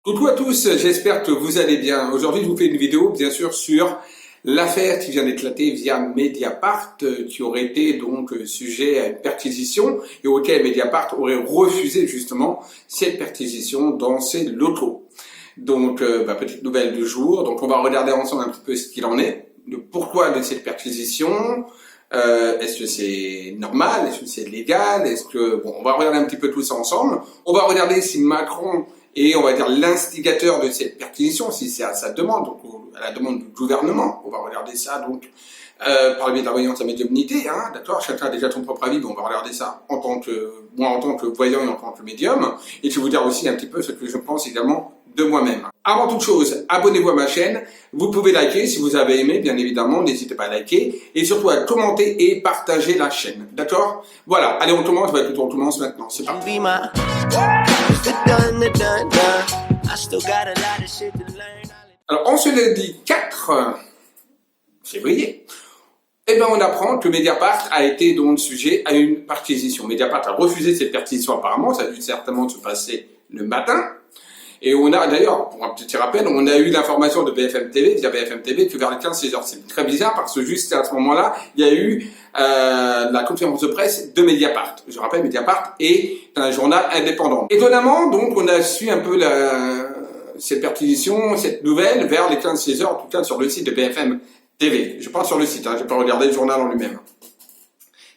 Coucou à tous, j'espère que vous allez bien. Aujourd'hui, je vous fais une vidéo, bien sûr, sur l'affaire qui vient d'éclater via Mediapart, qui aurait été donc sujet à une perquisition et auquel Mediapart aurait refusé justement cette perquisition dans ses locaux. Donc, petite nouvelle du jour. Donc, on va regarder ensemble un petit peu ce qu'il en est, le pourquoi de cette perquisition. Est-ce que c'est normal? Est-ce que c'est légal? On va regarder un petit peu tout ça ensemble. On va regarder si Macron est, on va dire, l'instigateur de cette perquisition, si c'est à sa demande, donc à la demande du gouvernement. On va regarder ça donc par le biais de la voyance à médiumnité, hein, d'accord. Chacun a déjà son propre avis, mais on va regarder ça en tant que voyant et en tant que médium. Et je vais vous dire aussi un petit peu ce que je pense également de moi-même. Avant toute chose, abonnez-vous à ma chaîne. Vous pouvez liker si vous avez aimé, bien évidemment. N'hésitez pas à liker et surtout à commenter et partager la chaîne. D'accord? Voilà. Allez, on commence. On commence maintenant. C'est parti. Alors, en ce lundi 4 février, on apprend que Mediapart a été donc sujet à une perquisition. Mediapart a refusé cette perquisition apparemment. Ça a dû certainement se passer le matin. Et on a d'ailleurs, pour un petit rappel, on a eu l'information de BFM TV, via BFM TV, que vers les 15-16 heures. C'est très bizarre parce que juste à ce moment-là, il y a eu la conférence de presse de Mediapart. Je rappelle, Mediapart est un journal indépendant. Étonnamment, donc, on a su un peu cette perquisition, cette nouvelle, vers les 15-16 heures, en tout cas sur le site de BFM TV. Je parle sur le site, je n'ai pas regardé le journal en lui-même.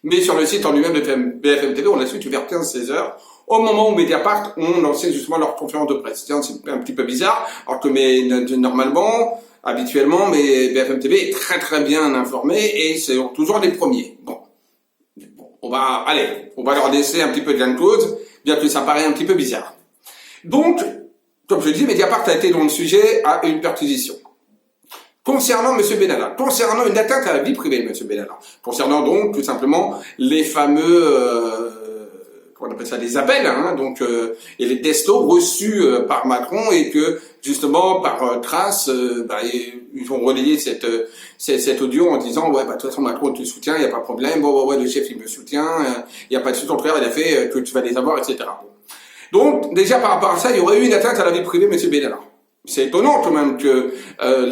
Mais sur le site en lui-même de BFM TV, on a su que vers 15-16 heures, au moment où Mediapart ont lancé justement leur conférence de presse. C'est un petit peu bizarre, alors que normalement, habituellement, BFM TV est très très bien informé et c'est toujours les premiers. Bon, on va leur laisser un petit peu de gain de cause, bien que ça paraît un petit peu bizarre. Donc, comme je dis, Mediapart a été dans le sujet à une perquisition. Concernant M. Benalla, concernant une atteinte à la vie privée de M. Benalla, concernant donc tout simplement les fameux on appelle ça des appels, hein, et les textos reçus par Macron et que justement par trace, ils ont relayé cet audio en disant de toute façon Macron te soutient, il n'y a pas de problème, le chef il me soutient, il n'y a pas de souci, ton frère il a fait que tu vas les avoir, etc. Donc déjà par rapport à ça, il y aurait eu une atteinte à la vie privée de M. Benalla. C'est étonnant quand même que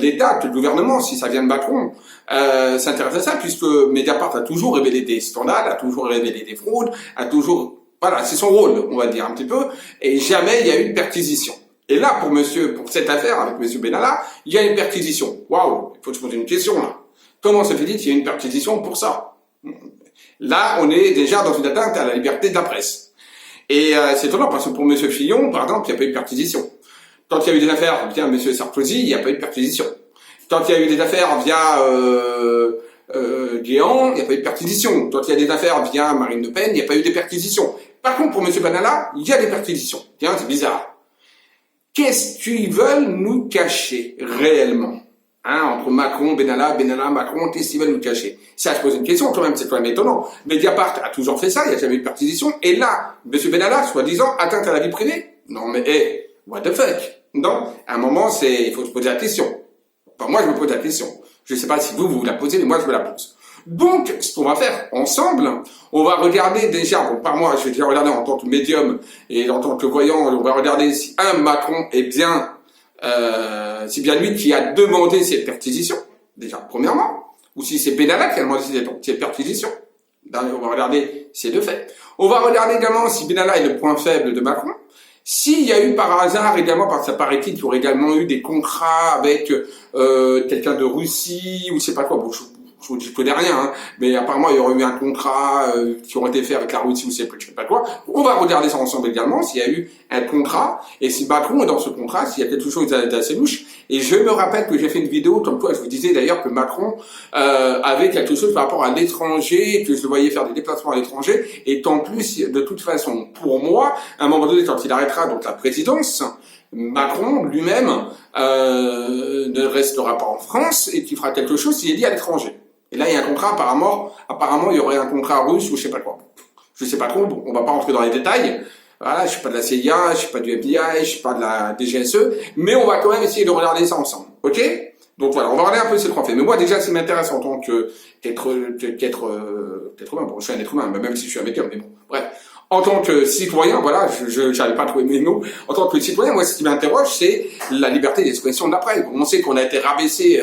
l'État, que le gouvernement, si ça vient de Macron, s'intéresse à ça, puisque Mediapart a toujours révélé des scandales, a toujours révélé des fraudes, voilà, c'est son rôle, on va dire un petit peu, et jamais il y a eu une perquisition. Et là, pour cette affaire avec M. Benalla, il y a une perquisition. Waouh, il faut se poser une question là. Comment se fait-il qu'il y ait une perquisition pour ça? Là, on est déjà dans une atteinte à la liberté de la presse. Et c'est étonnant parce que pour M. Fillon, par exemple, il n'y a pas eu de perquisition. Quand il y a eu des affaires via M. Sarkozy, il n'y a pas eu de perquisition. Quand il y a eu des affaires via Guéant, il n'y a pas eu de perquisition. Quand il y a des affaires via Marine Le Pen, il n'y a pas eu de perquisition. Par contre, pour M. Benalla, il y a des perquisitions. Tiens, c'est bizarre. Qu'est-ce qu'ils veulent nous cacher réellement? Entre Macron, Benalla, Macron, qu'est-ce qu'ils veulent nous cacher? Ça, je pose une question quand même, c'est quand même étonnant. Mediapart a toujours fait ça, il n'y a jamais eu de perquisition. Et là, M. Benalla, soi-disant, atteinte à la vie privée? Non mais, what the fuck? Non, à un moment, il faut se poser la question. Enfin, moi, je me pose la question. Je ne sais pas si vous la posez, mais moi, je me la pose. Donc, ce qu'on va faire ensemble, on va regarder déjà, par moi, je vais déjà regarder en tant que médium et en tant que voyant, on va regarder si Macron est bien, c'est bien lui qui a demandé cette perquisition, déjà, premièrement, ou si c'est Benalla qui a demandé cette perquisition. On va regarder ces deux faits. On va regarder également si Benalla est le point faible de Macron. S'il y a eu par hasard également, parce que ça paraît-il qu'il y aurait également eu des contrats avec quelqu'un de Russie ou je sais pas quoi, je connais rien, hein, mais apparemment il y aurait eu un contrat qui aurait été fait avec la Russie ou je sais pas quoi. On va regarder ça ensemble également, s'il y a eu un contrat, et si Macron est dans ce contrat, s'il y a quelque chose d'assez louche. Et je me rappelle que j'ai fait une vidéo, comme quoi je vous disais d'ailleurs que Macron avait quelque chose par rapport à l'étranger, que je le voyais faire des déplacements à l'étranger, et en plus, de toute façon, pour moi, à un moment donné, quand il arrêtera donc la présidence, Macron lui-même ne restera pas en France et qu'il fera quelque chose s'il est lié à l'étranger. Et là, il y a un contrat, apparemment, il y aurait un contrat russe ou je sais pas quoi. Je sais pas trop, on va pas rentrer dans les détails. Voilà, je suis pas de la CIA, je suis pas du FBI, je suis pas de la DGSE, mais on va quand même essayer de regarder ça ensemble. Ok? Donc voilà, on va regarder un peu ces trois faits. Mais moi, déjà, ce qui m'intéresse en tant qu'être humain, bon, je suis un être humain, même si je suis un médium, mais bon, bref. En tant que citoyen, voilà, je n'avais pas trouvé mes mots. En tant que citoyen, moi, ce qui m'interroge, c'est la liberté d'expression de la presse. On sait qu'on a été rabaissé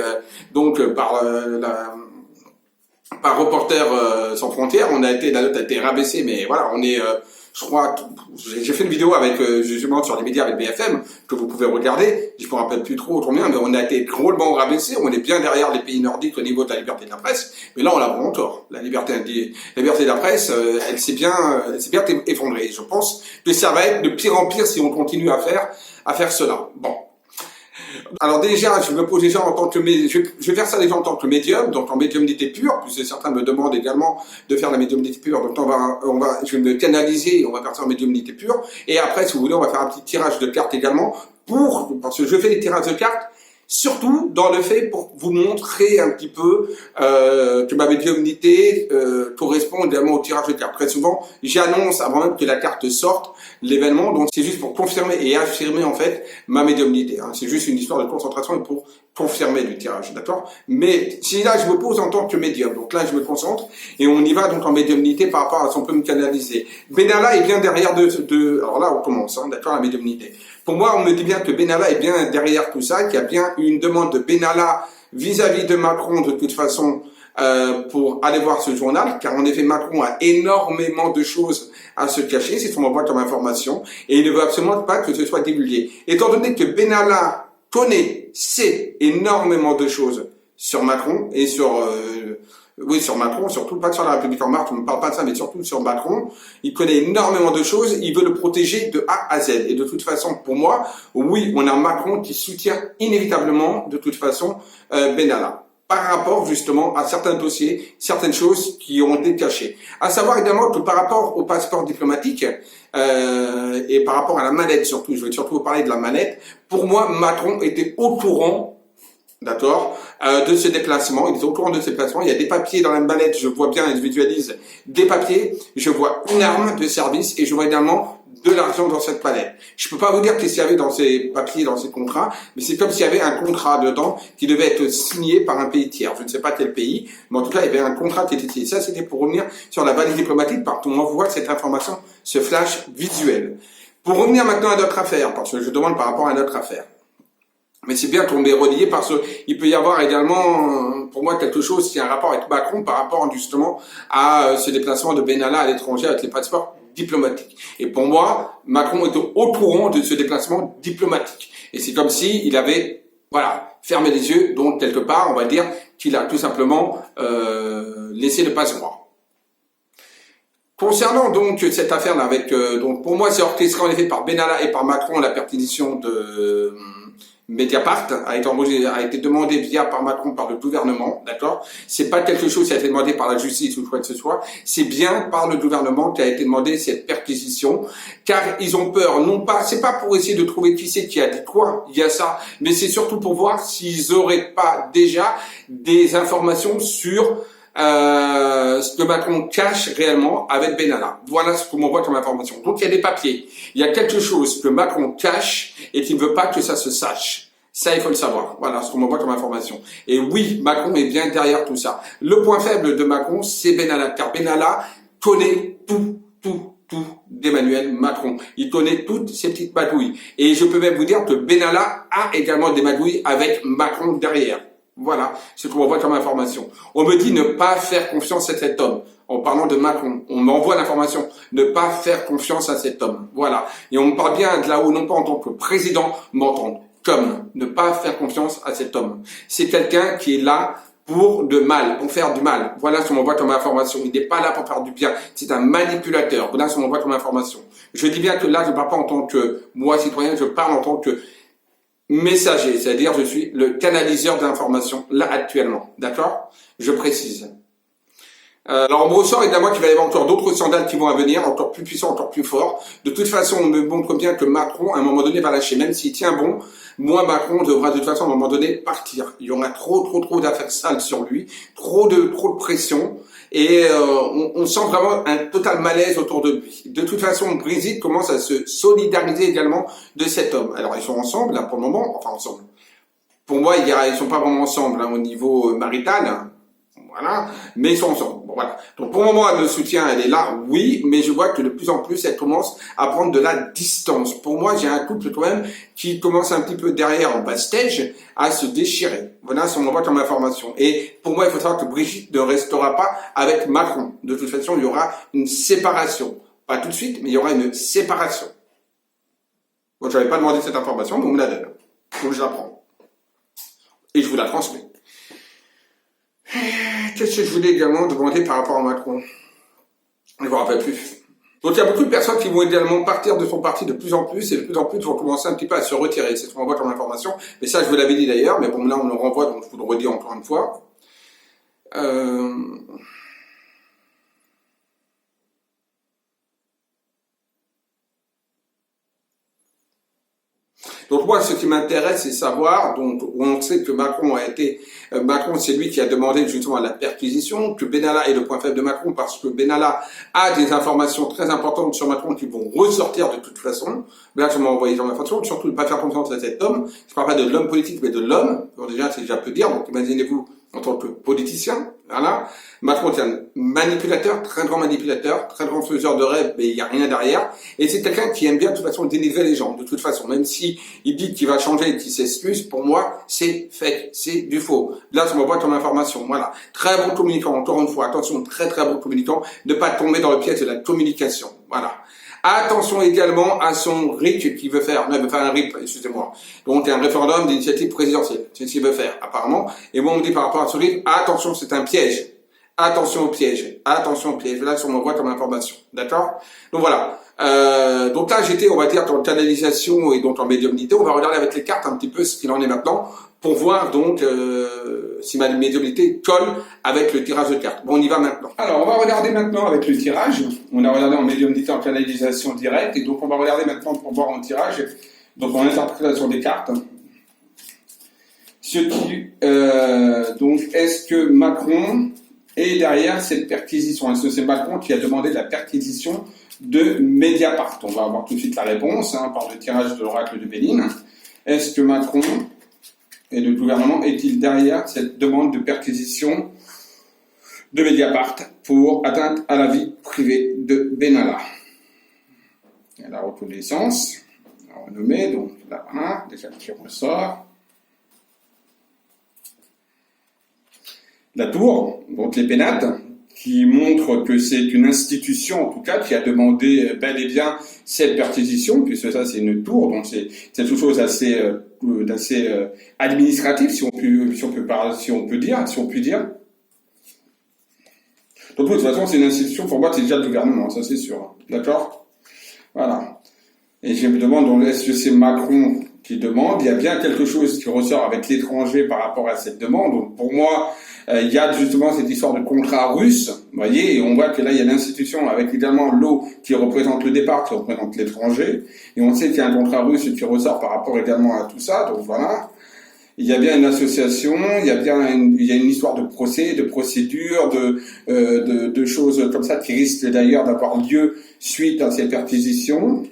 par Reporters sans frontières. La note a été rabaissée, mais voilà, on est, je crois, j'ai fait une vidéo avec justement sur les médias avec BFM que vous pouvez regarder. Je me rappelle plus trop combien, mais on a été drôlement rabaissé. On est bien derrière les pays nordiques au niveau de la liberté de la presse, mais là on a vraiment tort. La liberté de la presse, elle s'est bien effondrée. Je pense que ça va être de pire en pire si on continue à faire cela. Bon. Alors déjà, je me pose déjà en tant que je vais faire ça déjà en tant que médium, donc en médiumnité pure, puisque certains me demandent également de faire la médiumnité pure, donc je vais me canaliser, on va faire ça en médiumnité pure, et après, si vous voulez, on va faire un petit tirage de cartes également, parce que je fais des tirages de cartes, surtout dans le fait pour vous montrer un petit peu que ma médiumnité correspond également au tirage de cartes. Très souvent, j'annonce avant même que la carte sorte l'événement, donc c'est juste pour confirmer et affirmer en fait ma médiumnité. Hein. C'est juste une histoire de concentration et pour confirmer du tirage, d'accord? Mais si là je me pose en tant que médium, donc là je me concentre et on y va donc en médiumnité par rapport à ce qu'on peut me canaliser. Benalla est bien derrière alors là on commence, hein, d'accord, la médiumnité. Pour moi, on me dit bien que Benalla est bien derrière tout ça, qu'il y a bien une demande de Benalla vis-à-vis de Macron de toute façon pour aller voir ce journal, car en effet Macron a énormément de choses à se cacher, c'est ce qu'on m'envoie comme information, et il ne veut absolument pas que ce soit divulgué. Étant donné que Benalla sait énormément de choses sur Macron et sur Macron, surtout pas sur la République en marche, on ne parle pas de ça, mais surtout sur Macron. Il connaît énormément de choses, il veut le protéger de A à Z. Et de toute façon, pour moi, oui, on a Macron qui soutient inévitablement, de toute façon, Benalla. Par rapport justement à certains dossiers, certaines choses qui ont été cachées. À savoir également que par rapport au passeport diplomatique et par rapport à la mallette surtout, je vais surtout vous parler de la mallette, pour moi Macron était au courant, d'accord, de ce déplacement, il était au courant de ce déplacement, il y a des papiers dans la mallette, je vois bien et je visualise des papiers, je vois une arme de service et je vois également de l'argent dans cette palette. Je peux pas vous dire qu'est-ce qu'il y avait dans ces papiers, dans ces contrats, mais c'est comme s'il y avait un contrat dedans qui devait être signé par un pays tiers. Je ne sais pas quel pays, mais en tout cas, il y avait un contrat qui était signé. Ça, c'était pour revenir sur la valise diplomatique, parce qu'on m'envoie cette information, ce flash visuel. Pour revenir maintenant à notre affaire, parce que je demande par rapport à notre affaire. Mais c'est bien qu'on est relié parce qu'il peut y avoir également, pour moi, quelque chose qui a un rapport avec Macron par rapport justement à ce déplacement de Benalla à l'étranger avec les passeports diplomatiques. Et pour moi, Macron était au courant de ce déplacement diplomatique. Et c'est comme si il avait, voilà, fermé les yeux, donc quelque part, on va dire qu'il a tout simplement laissé le passe-droit. Concernant donc cette affaire-là avec, donc pour moi, c'est orchestré en effet par Benalla et par Macron la perquisition de Mediapart a été demandé par Macron par le gouvernement, d'accord? C'est pas quelque chose qui a été demandé par la justice ou quoi que ce soit, c'est bien par le gouvernement qui a été demandé cette perquisition, car ils ont peur, non pas, c'est pas pour essayer de trouver qui c'est qui a dit quoi, il y a ça, mais c'est surtout pour voir s'ils auraient pas déjà des informations sur ce que Macron cache réellement avec Benalla. Voilà ce qu'on m'envoie comme information. Donc il y a des papiers. Il y a quelque chose que Macron cache et qui ne veut pas que ça se sache. Ça, il faut le savoir. Voilà ce qu'on m'envoie comme information. Et oui, Macron est bien derrière tout ça. Le point faible de Macron, c'est Benalla. Car Benalla connaît tout d'Emmanuel Macron. Il connaît toutes ces petites magouilles. Et je peux même vous dire que Benalla a également des magouilles avec Macron derrière. Voilà ce qu'on m'envoie comme information. On me dit ne pas faire confiance à cet homme. En parlant de Macron, on m'envoie l'information ne pas faire confiance à cet homme. Voilà. Et on me parle bien de là-haut, non pas en tant que président, mais en tant qu'homme. Ne pas faire confiance à cet homme. C'est quelqu'un qui est là pour de mal, pour faire du mal. Voilà ce qu'on m'envoie comme information. Il n'est pas là pour faire du bien. C'est un manipulateur. Voilà ce qu'on m'envoie comme information. Je dis bien que là, je ne parle pas en tant que moi, citoyen, je parle en tant que messager, c'est-à-dire je suis le canaliseur d'informations là actuellement, d'accord? Je précise. Alors on me ressort évidemment qu'il va y avoir encore d'autres scandales qui vont venir, encore plus puissants, encore plus forts. De toute façon, on me montre bien que Macron, à un moment donné, va lâcher. Même s'il tient bon, moi, Macron devra de toute façon, à un moment donné, partir. Il y aura trop d'affaires sales sur lui, trop de pression. Et on sent vraiment un total malaise autour de lui. De toute façon, Brigitte commence à se solidariser également de cet homme. Alors ils sont ensemble là pour le moment, enfin ensemble. Pour moi, ils sont pas vraiment ensemble hein, au niveau marital, hein. Voilà, mais ils sont ensemble. Bon, voilà. Donc pour le moment, elle me soutient, elle est là, oui, mais je vois que de plus en plus, elle commence à prendre de la distance. Pour moi, j'ai un couple quand même qui commence un petit peu derrière, en backstage, à se déchirer. Voilà, si on m'envoie comme information. Et pour moi, il faut savoir que Brigitte ne restera pas avec Macron. De toute façon, il y aura une séparation. Pas tout de suite, mais il y aura une séparation. Bon, je n'avais pas demandé cette information, mais on me la donne. Donc je la prends. Et je vous la transmets. Qu'est-ce que je voulais également demander par rapport à Macron? Je ne me rappelle plus. Donc il y a beaucoup de personnes qui vont également partir de son parti de plus en plus, et de plus en plus vont commencer un petit peu à se retirer. C'est ce qu'on voit comme information. Mais ça, je vous l'avais dit d'ailleurs, mais bon, là, on le renvoie, donc je vous le redis encore une fois. Donc moi, ce qui m'intéresse, c'est savoir, donc on sait que Macron a été, Macron c'est lui qui a demandé justement la perquisition, que Benalla est le point faible de Macron parce que Benalla a des informations très importantes sur Macron qui vont ressortir de toute façon. Là, je m'ai envoyé dans l'information, surtout ne pas faire confiance à cet homme. Je parle pas de l'homme politique, mais de l'homme. Bon, déjà, c'est déjà peu dire. Donc imaginez-vous en tant que politicien, voilà. Macron est un manipulateur, très grand faiseur de rêves, mais il n'y a rien derrière. Et c'est quelqu'un qui aime bien de toute façon dénigrer les gens, de toute façon. Même si il dit qu'il va changer et qu'il s'excuse, pour moi, c'est fake, c'est du faux. Là, ça m'envoie comme information, voilà. Très bon communicant, encore une fois, attention, très bon communicant, ne pas tomber dans le piège de la communication, voilà. Attention également à son RIC qu'il veut faire. Non, il veut faire un RIP, excusez-moi. Donc, un référendum d'initiative présidentielle. C'est ce qu'il veut faire, apparemment. Et moi, on me dit par rapport à ce RIP, attention, c'est un piège. Attention au piège. Attention au piège. Là, on m'envoie comme information. D'accord? Donc, voilà. Donc là, j'étais, on va dire, dans canalisation et donc en médiumnité. On va regarder avec les cartes un petit peu ce qu'il en est maintenant pour voir donc si ma médiumnité colle avec le tirage de cartes. Bon, on y va maintenant. Alors, on va regarder maintenant avec le tirage. On a regardé en médiumnité, en canalisation directe, et donc on va regarder maintenant pour voir en tirage, donc en interprétation des cartes. Ce qui, donc, est-ce que Macron est derrière cette perquisition? Est-ce que c'est Macron qui a demandé la perquisition de Mediapart? On va avoir tout de suite la réponse par le tirage de l'oracle de Béline. Est-ce que Macron et le gouvernement est-il derrière cette demande de perquisition de Mediapart pour atteinte à la vie privée de Benalla? Il y a la reconnaissance, la renommée, donc là, voilà, déjà qui ressort. La tour, donc les pénates, qui montre que c'est une institution, en tout cas, qui a demandé bel et bien cette perquisition, puisque ça, c'est une tour, donc c'est quelque chose d'assez administratif, si on peut dire. Donc, de toute façon, c'est une institution, pour moi, c'est déjà le gouvernement, ça, c'est sûr. D'accord? Voilà. Et je me demande, donc, est-ce que c'est Macron qui demande? Il y a bien quelque chose qui ressort avec l'étranger par rapport à cette demande. Donc, pour moi, il y a justement cette histoire de contrat russe, vous voyez, et on voit que là, il y a l'institution avec également l'eau qui représente le départ, qui représente l'étranger, et on sait qu'il y a un contrat russe qui ressort par rapport également à tout ça, donc voilà. Il y a bien une association, il y a une histoire de procès, de procédure, de choses comme ça qui risquent d'ailleurs d'avoir lieu suite à ces perquisitions.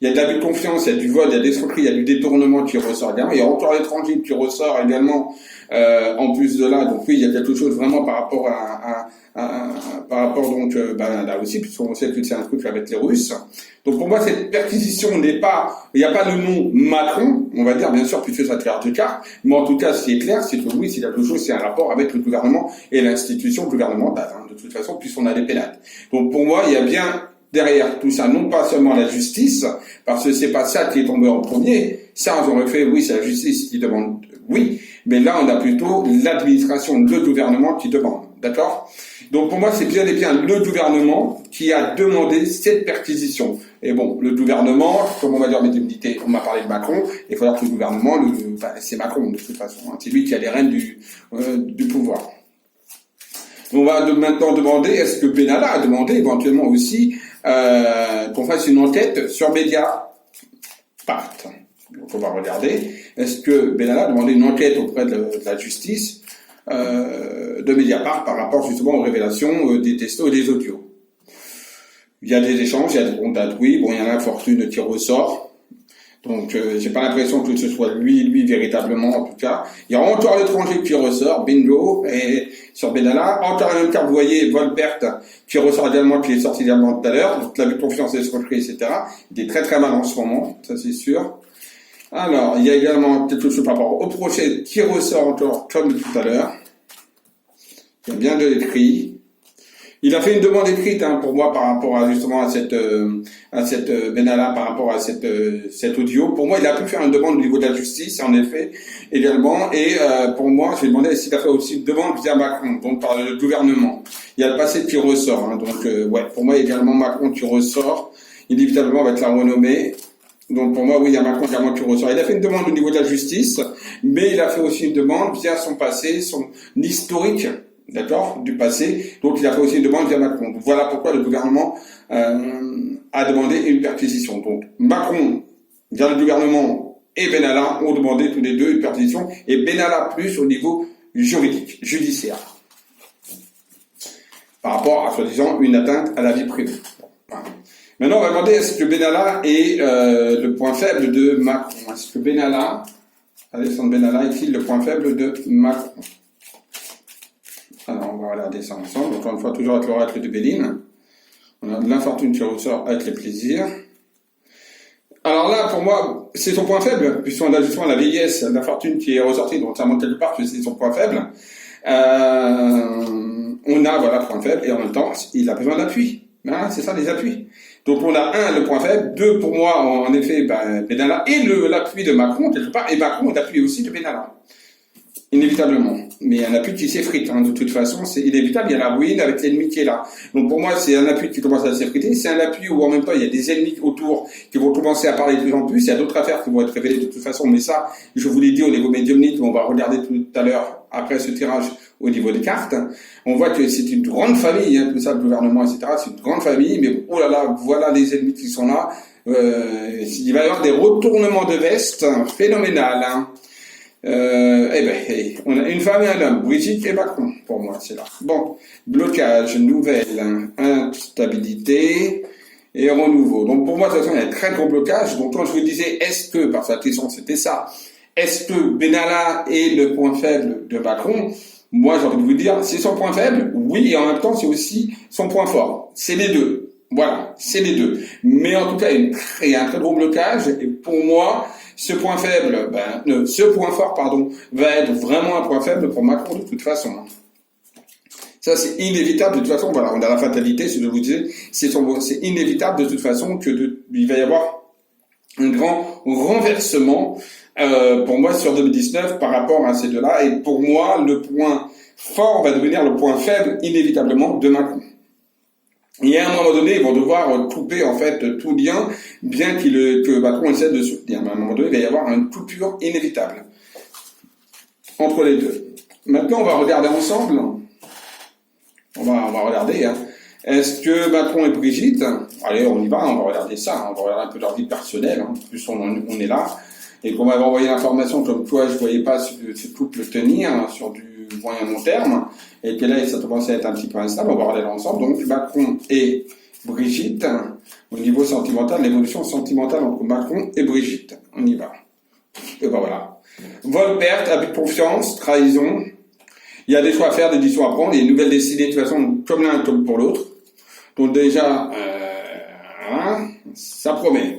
Il y a de l'abus de confiance, il y a du vol, il y a des escroqueries, il y a du détournement qui ressort également. Il y a encore l'étranger qui ressort également en plus de là. Donc oui, il y a quelque chose vraiment par rapport donc là aussi, puisqu'on sait que c'est un truc avec les Russes. Donc pour moi, cette perquisition n'est pas, il n'y a pas le nom Macron, on va dire bien sûr, puisque ça tire de carte. Mais en tout cas, ce qui est clair, c'est que oui, s'il y a quelque chose, c'est un rapport avec le gouvernement et l'institution gouvernementale. De toute façon, puisqu'on a des pénates. Donc pour moi, il y a bien derrière tout ça, non pas seulement la justice, parce que c'est pas ça qui est tombé en premier. Ça, on aurait fait, oui, c'est la justice qui demande, oui. Mais là, on a plutôt l'administration, le gouvernement qui demande. D'accord? Donc, pour moi, c'est bien et bien le gouvernement qui a demandé cette perquisition. Et bon, le gouvernement, comme on va dire médiumnité, on m'a parlé de Macron, il faut dire que le gouvernement, c'est Macron, de toute façon. C'est lui qui a les rênes du pouvoir. On va maintenant demander, est-ce que Benalla a demandé éventuellement aussi qu'on fasse une enquête sur Mediapart? Donc on va regarder, est-ce que Benalla a demandé une enquête auprès de la justice de Mediapart par rapport justement aux révélations des textos et des audios? Il y a des échanges, il y a des contacts, oui, bon, il y en a une fortune qui ressort. Donc, j'ai pas l'impression que ce soit lui véritablement, en tout cas. Il y a encore l'étranger qui ressort, bingo, et sur Benalla. Encore la même carte, vous voyez, Volpert, qui ressort également, qui est sorti également tout à l'heure. Donc, l'abus de confiance, escroquerie, etc. Il est très très mal en ce moment, ça c'est sûr. Alors, il y a également quelque chose par rapport au projet qui ressort encore comme tout à l'heure. Il y a bien de l'écrit. Il a fait une demande écrite pour moi par rapport à justement à cette Benalla, par rapport à cet audio. Pour moi, il a pu faire une demande au niveau de la justice, en effet, également. Et pour moi, je lui ai demandé s'il a fait aussi une demande via Macron, donc par le gouvernement. Il y a le passé qui ressort. Donc, ouais, pour moi également Macron qui ressort, inévitablement avec la renommée. Donc pour moi, oui, il y a Macron également qui ressort. Il a fait une demande au niveau de la justice, mais il a fait aussi une demande via son passé, son historique. D'accord, du passé. Donc, il a fait aussi une demande via Macron. Donc, voilà pourquoi le gouvernement a demandé une perquisition. Donc, Macron, via le gouvernement, et Benalla ont demandé tous les deux une perquisition, et Benalla plus au niveau juridique, judiciaire, par rapport à, soi-disant, une atteinte à la vie privée. Voilà. Maintenant, on va demander est-ce que Benalla est le point faible de Macron. Est-ce que Benalla, Alexandre Benalla, est-il le point faible de Macron? Alors, on va regarder ça ensemble. Encore une fois, toujours avec l'oracle de Béline. On a de l'infortune qui ressort avec les plaisirs. Alors là, pour moi, c'est son point faible, puisqu'on a justement la vieillesse, l'infortune qui est ressortie, donc ça montre quelque part que c'est son point faible. On a, voilà, point faible, et en même temps, il a besoin d'appui. Hein, c'est ça, les appuis. Donc on a le point faible, deux, pour moi, en effet, Benalla, et l'appui de Macron, quelque part, et Macron, l'appui aussi de Benalla. Inévitablement. Mais il y a un appui qui s'effrite, de toute façon, c'est inévitable, il y a la ruine avec l'ennemi qui est là. Donc pour moi, c'est un appui qui commence à s'effriter, c'est un appui où en même temps, il y a des ennemis autour qui vont commencer à parler de plus en plus, il y a d'autres affaires qui vont être révélées de toute façon, mais ça, je vous l'ai dit au niveau médiumnique, on va regarder tout à l'heure, après ce tirage, au niveau des cartes. On voit que c'est une grande famille, tout ça, le gouvernement, etc., c'est une grande famille, mais oh là là, voilà les ennemis qui sont là. Il va y avoir des retournements de veste phénoménal, on a une femme et un homme, Brigitte et Macron, pour moi, c'est là. Bon, blocage, nouvelle, instabilité et renouveau. Donc pour moi, de toute façon, il y a un très gros blocage. Donc quand je vous disais, est-ce que, par sa question, c'était ça, est-ce que Benalla est le point faible de Macron? Moi, j'ai envie de vous dire, c'est son point faible, oui, et en même temps, c'est aussi son point fort. C'est les deux. Voilà, c'est les deux. Mais en tout cas, il y a un très gros blocage, et pour moi, ce point faible, ce point fort, va être vraiment un point faible pour Macron de toute façon. Ça, c'est inévitable de toute façon. Voilà, on a la fatalité, ce que je vous disais, c'est inévitable de toute façon il va y avoir un grand renversement, pour moi, sur 2019 par rapport à ces deux-là. Et pour moi, le point fort va devenir le point faible, inévitablement, de Macron. Et à un moment donné, ils vont devoir couper en fait tout lien, bien que Macron essaie de soutenir. Mais à un moment donné, il va y avoir une coupure inévitable entre les deux. Maintenant, on va regarder ensemble. On va regarder. Est-ce que Macron et Brigitte, allez, on y va, on va regarder ça. On va regarder un peu leur vie personnelle. Plus on est là. Et qu'on m'avait envoyé l'information comme quoi je ne voyais pas ce couple tenir sur du moyen long terme, et que là ça commençait à être un petit peu instable, on va regarder ensemble. Donc Macron et Brigitte, au niveau sentimental, l'évolution sentimentale entre Macron et Brigitte. On y va. Et ben voilà. Vol, perte, abus de confiance, trahison. Il y a des choix à faire, des décisions à prendre, il y a une nouvelle destinée de toute façon, comme l'un comme pour l'autre. Donc déjà, ça promet.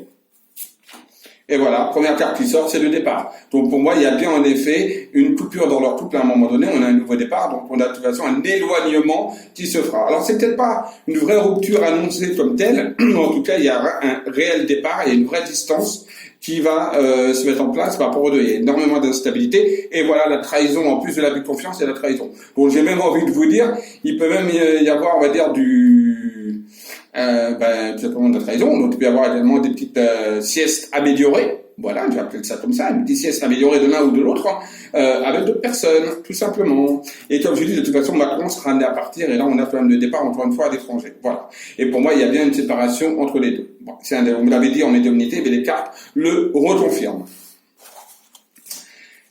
Et voilà, première carte qui sort, c'est le départ. Donc pour moi, il y a bien en effet une coupure dans leur couple à un moment donné, on a un nouveau départ, donc on a de toute façon un éloignement qui se fera. Alors c'est peut-être pas une vraie rupture annoncée comme telle, mais en tout cas il y a un réel départ, il y a une vraie distance qui va se mettre en place par rapport aux deux. Il y a énormément d'instabilité, et voilà la trahison, en plus de l'abus de confiance, il y a la trahison. Donc j'ai même envie de vous dire, il peut même y avoir, on va dire, tout simplement de la trahison. Donc il peut y avoir également des petites siestes améliorées, voilà, je vais appeler ça comme ça, une petite sieste améliorée de l'un ou de l'autre, avec d'autres personnes, tout simplement. Et comme je dis, de toute façon, Macron sera amené à partir, et là on a quand même le départ encore une fois à l'étranger. Voilà. Et pour moi, il y a bien une séparation entre les deux. Bon, on me l'avait dit en médiumnité, mais les cartes le reconfirment.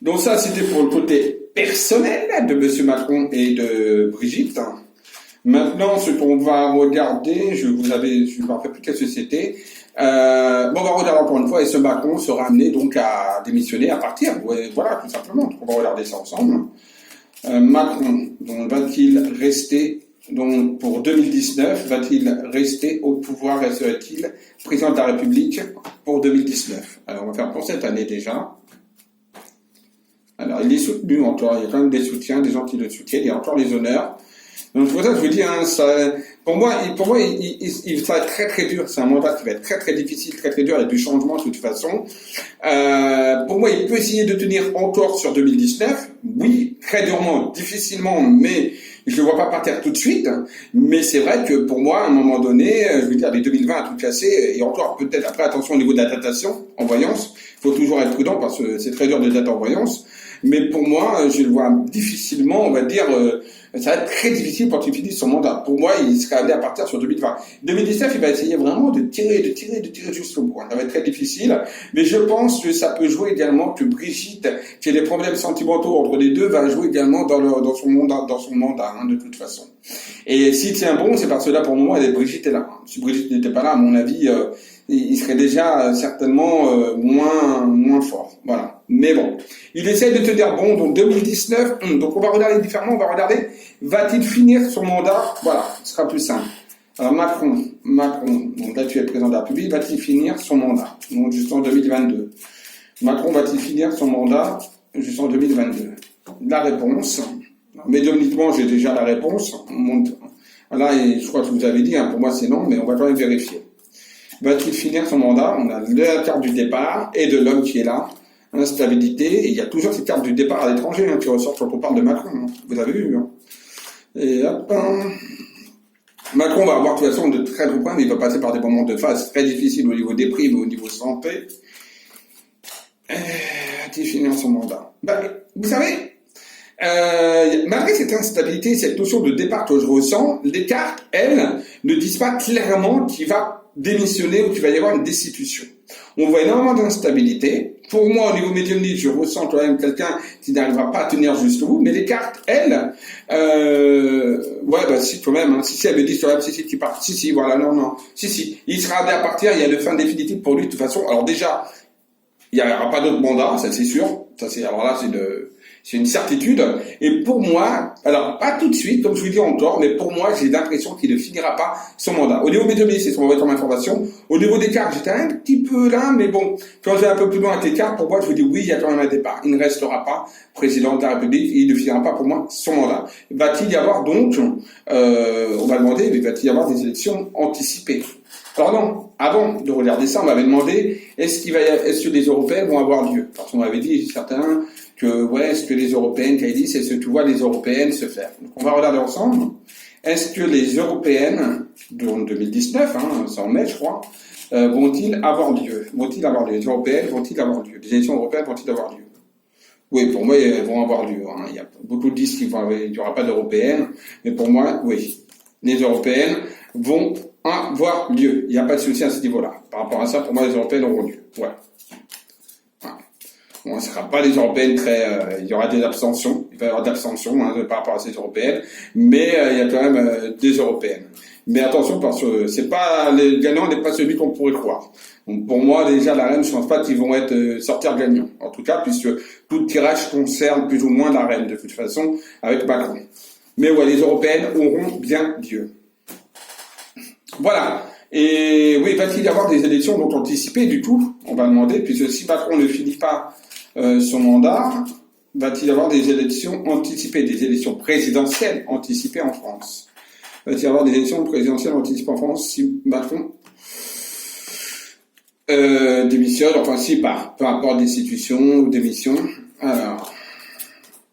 Donc ça, c'était pour le côté personnel de Monsieur Macron et de Brigitte. Maintenant, ce qu'on va regarder, je ne me rappelle plus quelle société. On va regarder encore une fois, et ce Macron sera amené donc à démissionner, à partir. Ouais, voilà, tout simplement. Donc, on va regarder ça ensemble. Macron, donc, va-t-il rester, donc, pour 2019, va-t-il rester au pouvoir, resterait-il président de la République pour 2019? Alors, on va faire pour cette année déjà. Alors, il est soutenu encore, il y a quand même des soutiens, des gens qui le soutiennent, il y a encore les honneurs. Donc, c'est pour ça que je vous dis, hein, pour moi, ça va être très très dur. C'est un mandat qui va être très très difficile, très très dur. Il y a du changement de toute façon. Pour moi, il peut essayer de tenir encore sur 2019. Oui, très durement, difficilement, mais je le vois pas partir tout de suite. Mais c'est vrai que pour moi, à un moment donné, je veux dire, les 2020 à tout casser, et encore peut-être après, attention au niveau de la datation en voyance. Il faut toujours être prudent parce que c'est très dur de dater en voyance. Mais pour moi, je le vois difficilement, on va dire, ça va être très difficile quand il finit son mandat. Pour moi, il sera amené à partir sur 2020. 2019, il va essayer vraiment de tirer jusqu'au bout. Ça va être très difficile. Mais je pense que ça peut jouer également que Brigitte, qui a des problèmes sentimentaux entre les deux, va jouer également dans son mandat, hein, de toute façon. Et s'il tient bon, c'est parce que là, pour le moment, Brigitte est là. Si Brigitte n'était pas là, à mon avis, il serait déjà certainement moins fort. Voilà. Mais bon, il essaie de tenir bon. Donc 2019, donc on va regarder différemment. On va regarder, va-t-il finir son mandat? Voilà, ce sera plus simple. Alors Macron, donc là tu es président de la République, va-t-il finir son mandat? Donc jusqu'en 2022. Macron va-t-il finir son mandat jusqu'en 2022? La réponse, médiumniquement j'ai déjà la réponse. Voilà, et je crois que je vous avais dit, hein, pour moi c'est non, mais on va quand même vérifier. Va-t-il finir son mandat? On a la carte du départ et de l'homme qui est là. Instabilité, et il y a toujours ces cartes du départ à l'étranger qui ressortent quand on parle de Macron. Hein. Vous avez vu. Hein. Et hop. Macron va avoir de toute façon de très gros points, mais il va passer par des moments de phase très difficiles au niveau des primes, au niveau santé. Va-t-il finir son mandat? Vous savez, malgré cette instabilité, cette notion de départ que je ressens, les cartes, elles, ne disent pas clairement qu'il va démissionner ou qu'il va y avoir une destitution. On voit énormément d'instabilité. Pour moi, au niveau médiumnique, je ressens quand même quelqu'un qui n'arrivera pas à tenir jusqu'au bout. Mais les cartes, elles, si quand même. Hein, si elle me dit, si tu pars, si, voilà, non, si, il sera amené à partir. Il y a une fin définitive pour lui de toute façon. Alors déjà, il n'y aura pas d'autre mandat, ça c'est sûr. Alors là, c'est une certitude. Et pour moi, alors pas tout de suite, comme je vous dis encore, mais pour moi, j'ai l'impression qu'il ne finira pas son mandat. Au niveau médiumnique, c'est ce qu'on va mettre comme information. Au niveau des cartes, j'étais un petit peu là, mais bon, quand j'ai un peu plus loin avec les cartes, pour moi, je vous dis oui, il y a quand même un départ. Il ne restera pas président de la République, il ne finira pas pour moi son mandat. Va-t-il y avoir donc, on va demander, mais va-t-il y avoir des élections anticipées? Alors non, avant de regarder ça, on m'avait demandé est-ce que les européennes vont avoir lieu? Parce qu'on m'avait dit certains que est-ce que les européennes, Kailis, est-ce que tu vois les européennes se faire? Donc on va regarder ensemble. Est-ce que les européennes de 2019, c'est en mai je crois, vont-ils avoir lieu? Les européennes vont-ils avoir lieu? Les élections européennes vont-ils avoir lieu? Oui, pour moi, elles vont avoir lieu. Hein. Il y a beaucoup de disent qu'il n'y aura pas d'européennes, mais pour moi, oui. Les européennes vont avoir lieu. Il n'y a pas de souci à ce niveau-là. Par rapport à ça, pour moi, les européennes auront lieu. Ouais. Bon, ce ne sera pas les européennes il y aura des abstentions. Il va y avoir d'abstentions par rapport à ces européennes, mais il y a quand même des européennes. Mais attention, parce que le gagnant n'est pas celui qu'on pourrait croire. Donc, pour moi, déjà, la reine, je ne pense pas qu'ils vont sortir gagnants. En tout cas, puisque tout tirage concerne plus ou moins la reine, de toute façon, avec Macron. Mais ouais, les européennes auront bien lieu. Voilà. Et oui, va-t-il y avoir des élections donc anticipées du coup? On va demander, puisque si Macron ne finit pas son mandat, va-t-il y avoir des élections anticipées, des élections présidentielles anticipées en France? Va-t-il y avoir des élections présidentielles anticipées en France si Macron démissionne, enfin si par peu importe destitution ou démission? Alors,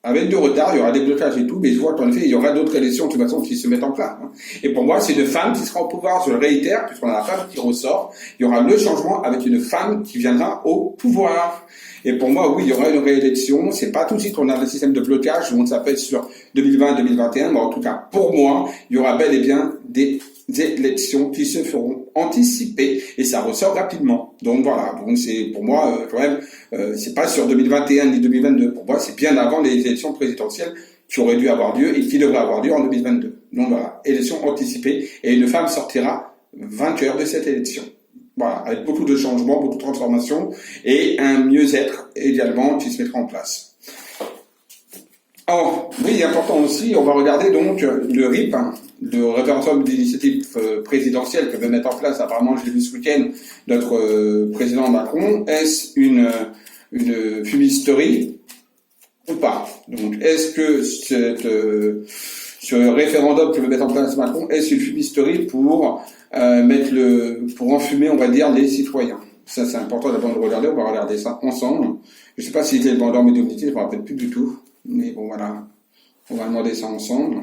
avec du retard, il y aura des blocages et tout, mais je vois qu'en effet, il y aura d'autres élections de toute façon qui se mettent en place. Et pour moi, c'est une femme qui sera au pouvoir, je le réitère, puisqu'on a la femme qui ressort, il y aura le changement avec une femme qui viendra au pouvoir. Et pour moi, oui, il y aura une réélection, c'est pas tout de suite qu'on a le système de blocage, on s'appelle sur 2020-2021, mais en tout cas, pour moi, il y aura bel et bien des élections qui se feront anticiper et ça ressort rapidement. Donc voilà, donc c'est pour moi quand même, c'est pas sur 2021 ni 2022. Pour moi, c'est bien avant les élections présidentielles qui auraient dû avoir lieu et qui devraient avoir lieu en 2022. Donc voilà, élection anticipée et une femme sortira vainqueur de cette élection. Voilà, avec beaucoup de changements, beaucoup de transformations et un mieux-être également qui se mettra en place. Alors, oui, important aussi, on va regarder donc le RIP, le référendum d'initiative présidentielle que veut mettre en place, apparemment je l'ai vu ce week-end, notre président Macron. Est-ce une fumisterie ou pas? Donc, est-ce que ce référendum que veut mettre en place Macron, est-ce une fumisterie pour pour enfumer, on va dire, les citoyens? Ça, c'est important d'abord de regarder, on va regarder ça ensemble. Je sais pas si c'était le bandeur médiumnité, je me rappelle plus du tout. Mais bon, voilà, on va demander ça ensemble.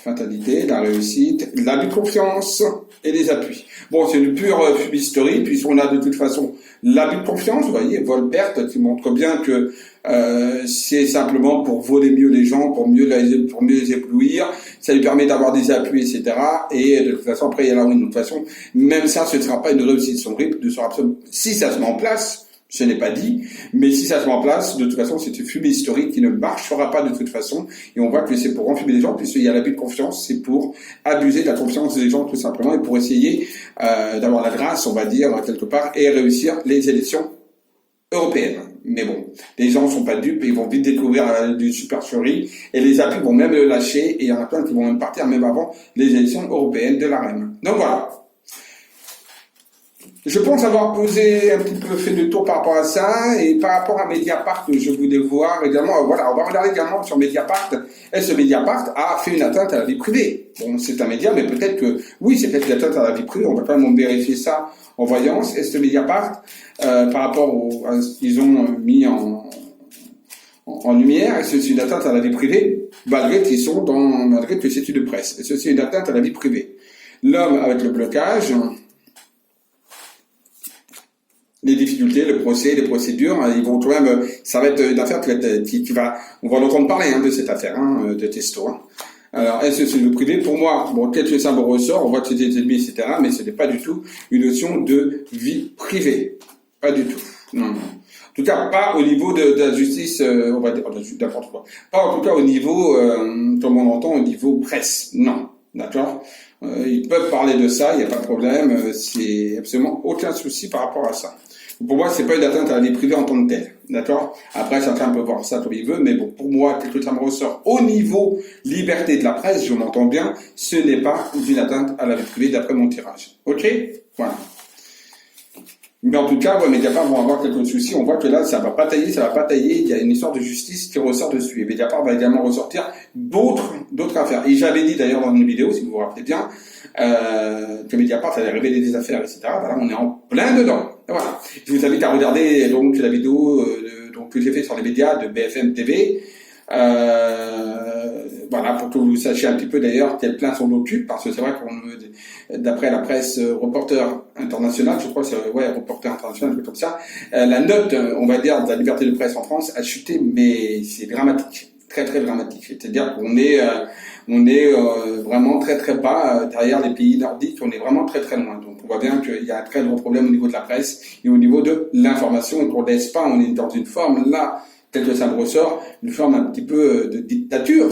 Fatalité, la réussite, l'abus de confiance et les appuis. Bon, c'est une pure fumisterie, puisqu'on a de toute façon l'abus de confiance, vous voyez, vol-perte, qui montre bien que c'est simplement pour voler mieux les gens, pour mieux les éblouir, ça lui permet d'avoir des appuis, etc. Et de toute façon, après, il y a la ruine. De toute façon, même ça, ce ne sera pas une réussite. Son RIP ne sera absolument... Si ça se met en place, ce n'est pas dit, mais si ça se met en place, de toute façon, c'est une fumée historique qui ne marchera pas de toute façon, et on voit que c'est pour enfumer les gens, puisqu'il y a l'abus de confiance, c'est pour abuser de la confiance des gens, tout simplement, et pour essayer d'avoir la grâce, on va dire, quelque part, et réussir les élections européennes. Mais bon, les gens ne sont pas dupes, et ils vont vite découvrir du supercherie, et les appuis vont même le lâcher, et il y en a plein qui vont même partir, même avant les élections européennes de la reine. Donc voilà. Je pense avoir posé un petit peu fait le tour par rapport à ça, et par rapport à Mediapart, je voulais voir également, voilà, on va regarder également sur Mediapart, est-ce que Mediapart a fait une atteinte à la vie privée? Bon, c'est un média, mais peut-être que, oui, c'est peut-être une atteinte à la vie privée, on va quand même vérifier ça en voyant, est-ce que Mediapart, par rapport à ce qu'ils ont mis en lumière, est-ce que c'est une atteinte à la vie privée, malgré que c'est une presse? Est-ce que c'est une atteinte à la vie privée? L'homme avec le blocage, les difficultés, le procès, les procédures, ils vont quand même, ça va être une affaire on va en entendre parler de cette affaire de Testo. Alors, est-ce que c'est le privé? Pour moi, bon, quelques ça me ressort, on voit que c'est des ennemis, etc., mais ce n'est pas du tout une notion de vie privée. Pas du tout. Non, non. En tout cas, pas au niveau de la justice, on va dire, n'importe quoi. Pas en tout cas au niveau, comme on entend, au niveau presse. Non. D'accord? Ils peuvent parler de ça, il n'y a pas de problème, c'est absolument aucun souci par rapport à ça. Pour moi, c'est pas une atteinte à la vie privée en tant que telle, d'accord? Après, chacun peut voir ça comme il veut, mais bon, pour moi, tel que ça me ressort au niveau liberté de la presse, je m'entends bien, ce n'est pas une atteinte à la vie privée d'après mon tirage. Ok? Voilà. Mais en tout cas, ouais, Mediapart vont avoir quelques soucis. On voit que là, ça va pas tailler. Il y a une histoire de justice qui ressort dessus. Et Mediapart va également ressortir d'autres affaires. Et j'avais dit d'ailleurs dans une vidéo, si vous vous rappelez bien, que Mediapart allait révéler des affaires, etc. Voilà, on est en plein dedans. Et voilà. Je vous invite à regarder donc la vidéo que j'ai fait sur les médias de BFM TV. Voilà, pour que vous sachiez un petit peu d'ailleurs quelle plainte on occupe, parce que c'est vrai qu'on, d'après la presse Reporter International, je crois que c'est Reporter International, un truc comme ça, la note, on va dire, de la liberté de presse en France a chuté, mais c'est dramatique, très très dramatique. C'est-à-dire qu'on est vraiment très très bas derrière les pays nordiques, on est vraiment très très loin. Donc on voit bien qu'il y a un très gros problème au niveau de la presse et au niveau de l'information, et qu'on ne laisse pas, on est dans une forme là, tel que ça me ressort, une forme un petit peu de dictature.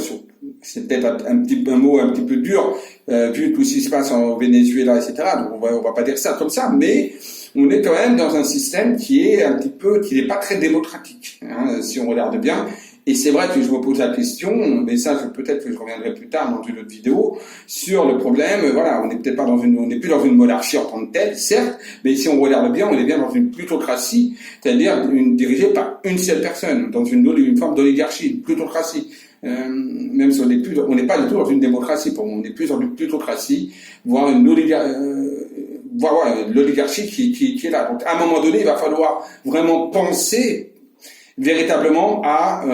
C'est peut-être un mot un petit peu dur, vu tout ce qui se passe en Venezuela, etc. Donc on va pas dire ça comme ça, mais on est quand même dans un système qui n'est pas très démocratique, si on regarde bien. Et c'est vrai que je me pose la question, mais ça, peut-être que je reviendrai plus tard dans une autre vidéo, sur le problème, voilà, on n'est peut-être pas on n'est plus dans une monarchie en tant que telle, certes, mais si on regarde bien, on est bien dans une plutocratie, c'est-à-dire dirigée par une seule personne, dans une forme d'oligarchie, une plutocratie. Même si on n'est pas du tout dans une démocratie, pour moi, on est plus dans une plutocratie, voire l'oligarchie qui est là. Donc, à un moment donné, il va falloir vraiment penser véritablement à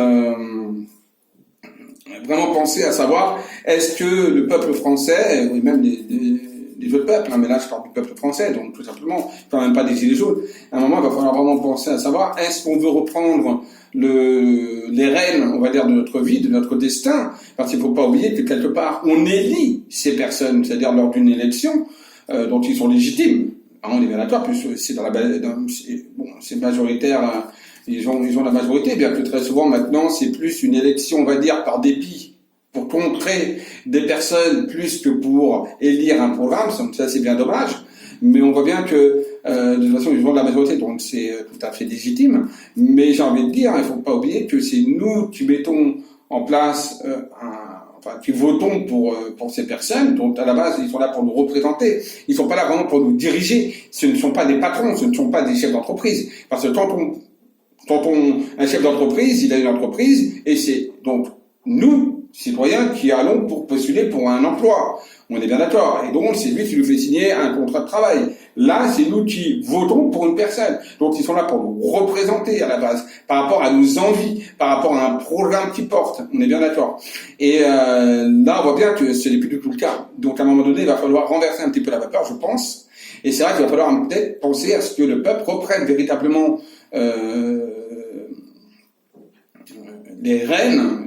savoir, est-ce que le peuple français, et même des autres peuples, hein, mais là je parle du peuple français, donc tout simplement, je parle même pas des gilets jaunes. À un moment, il va falloir vraiment penser à savoir, est-ce qu'on veut reprendre les rênes, on va dire, de notre vie, de notre destin, parce qu'il faut pas oublier que quelque part, on élit ces personnes, c'est-à-dire lors d'une élection, dont ils sont légitimes. Ah, on est bien d'accord, plus c'est c'est majoritaire, hein, ils ont la majorité, bien que très souvent maintenant, c'est plus une élection, on va dire, par dépit, pour contrer des personnes plus que pour élire un programme, ça c'est bien dommage, mais on voit bien que de toute façon ils ont la majorité, donc c'est tout à fait légitime, mais j'ai envie de dire, il ne faut pas oublier que c'est nous qui mettons en place qui votons pour ces personnes, dont à la base ils sont là pour nous représenter, ils sont pas là vraiment pour nous diriger, ce ne sont pas des patrons, ce ne sont pas des chefs d'entreprise, parce que quand un chef d'entreprise, il a une entreprise, et c'est donc nous, citoyens, qui allons pour postuler pour un emploi. On est bien d'accord. Et donc, c'est lui qui nous fait signer un contrat de travail. Là, c'est nous qui votons pour une personne. Donc, ils sont là pour nous représenter à la base, par rapport à nos envies, par rapport à un programme qu'ils portent. On est bien d'accord. Et là, on voit bien que ce n'est plus du tout le cas. Donc, à un moment donné, il va falloir renverser un petit peu la vapeur, je pense. Et c'est vrai qu'il va falloir peut-être penser à ce que le peuple reprenne véritablement les rênes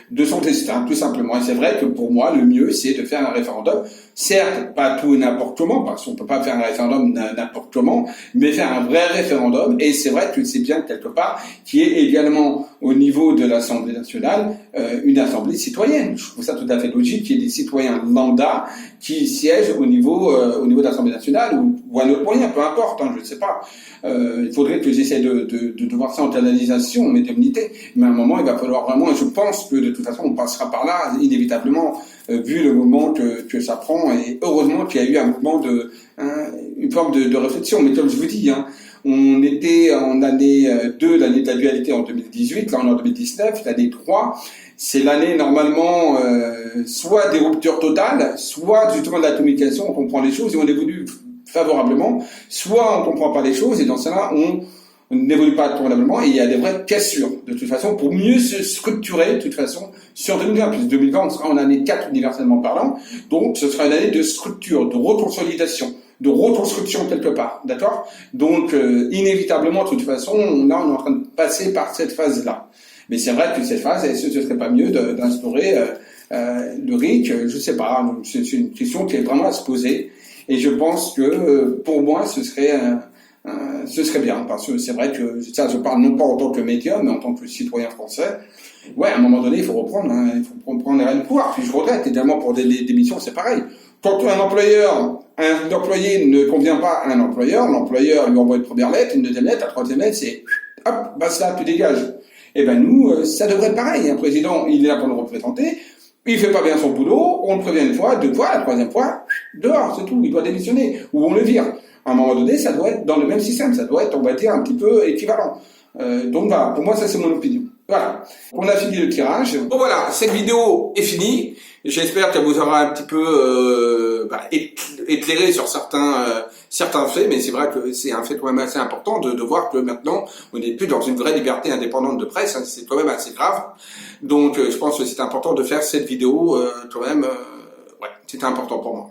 de son destin, tout simplement. Et c'est vrai que pour moi, le mieux, c'est de faire un référendum. Certes, pas tout et n'importe comment, parce qu'on peut pas faire un référendum n'importe comment, mais faire un vrai référendum. Et c'est vrai que c'est bien quelque part qu'il y ait également au niveau de l'Assemblée nationale une assemblée citoyenne. Je trouve ça tout à fait logique qu'il y ait des citoyens lambda qui siègent au niveau de l'Assemblée nationale ou à un autre moyen, peu importe, hein, je ne sais pas. Il faudrait que j'essaie de voir ça en canalisation, en médiumnité. Mais à un moment, il va falloir vraiment, et je pense que de toute façon, on passera par là, inévitablement, vu le moment que ça prend, et heureusement qu'il y a eu un mouvement une forme de réflexion. Mais comme je vous dis, hein, on était en année 2, l'année de la dualité en 2018, là on est en 2019, l'année 3, c'est l'année normalement soit des ruptures totales, soit justement de l'atomisation, on comprend les choses et on évolue favorablement, soit on comprend pas les choses et dans cela on n'évolue pas favorablement et il y a des vraies cassures de toute façon pour mieux se structurer de toute façon sur 2020, puisque 2020 on sera en année 4 universellement parlant, donc ce sera une année de structure, de reconsolidation, de reconstruction quelque part, d'accord? Donc inévitablement de toute façon là on est en train de passer par cette phase-là. Mais c'est vrai que cette phase, est-ce que ce serait pas mieux d'instaurer le RIC? Je sais pas, c'est une question qui est vraiment à se poser. Et je pense que pour moi, ce serait bien, parce que c'est vrai que ça, je parle non pas en tant que médium, mais en tant que citoyen français. Ouais, à un moment donné, il faut reprendre, hein, il faut reprendre les rênes du pouvoir. Puis je regrette également pour des missions, c'est pareil. Quand un employé ne convient pas à un employeur, l'employeur lui envoie une première lettre, une deuxième lettre, la troisième lettre, c'est hop, basta, tu dégages. Eh ben nous, ça devrait être pareil. Un président, il est là pour nous représenter. Il fait pas bien son boulot, on le prévient une fois, deux fois, la troisième fois, dehors, c'est tout. Il doit démissionner ou on le vire. À un moment donné, ça doit être dans le même système. Ça doit être, on va dire, un petit peu équivalent. Donc voilà, pour moi, ça c'est mon opinion. Voilà, on a fini le tirage. Bon voilà, cette vidéo est finie. J'espère qu'elle vous aura un petit peu éclairé sur certains faits, mais c'est vrai que c'est un fait quand même assez important de voir que maintenant on n'est plus dans une vraie liberté indépendante de presse, hein, c'est quand même assez grave. Donc je pense que c'est important de faire cette vidéo quand même, ouais, c'était important pour moi.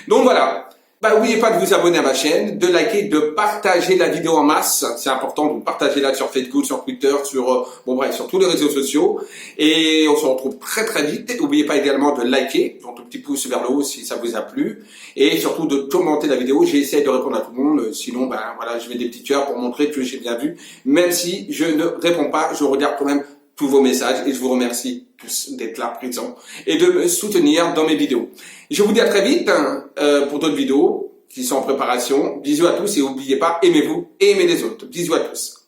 Donc voilà. N'oubliez pas de vous abonner à ma chaîne, de liker, de partager la vidéo en masse. C'est important de partager là sur Facebook, sur Twitter, sur sur tous les réseaux sociaux. Et on se retrouve très très vite. N'oubliez pas également de liker, ton tout petit pouce vers le haut si ça vous a plu. Et surtout de commenter la vidéo. J'essaie de répondre à tout le monde. Sinon, voilà, je mets des petits cœurs pour montrer que j'ai bien vu. Même si je ne réponds pas, je regarde quand même tous vos messages et je vous remercie tous d'être là présents et de me soutenir dans mes vidéos. Je vous dis à très vite pour d'autres vidéos qui sont en préparation. Bisous à tous et n'oubliez pas, aimez-vous et aimez les autres. Bisous à tous.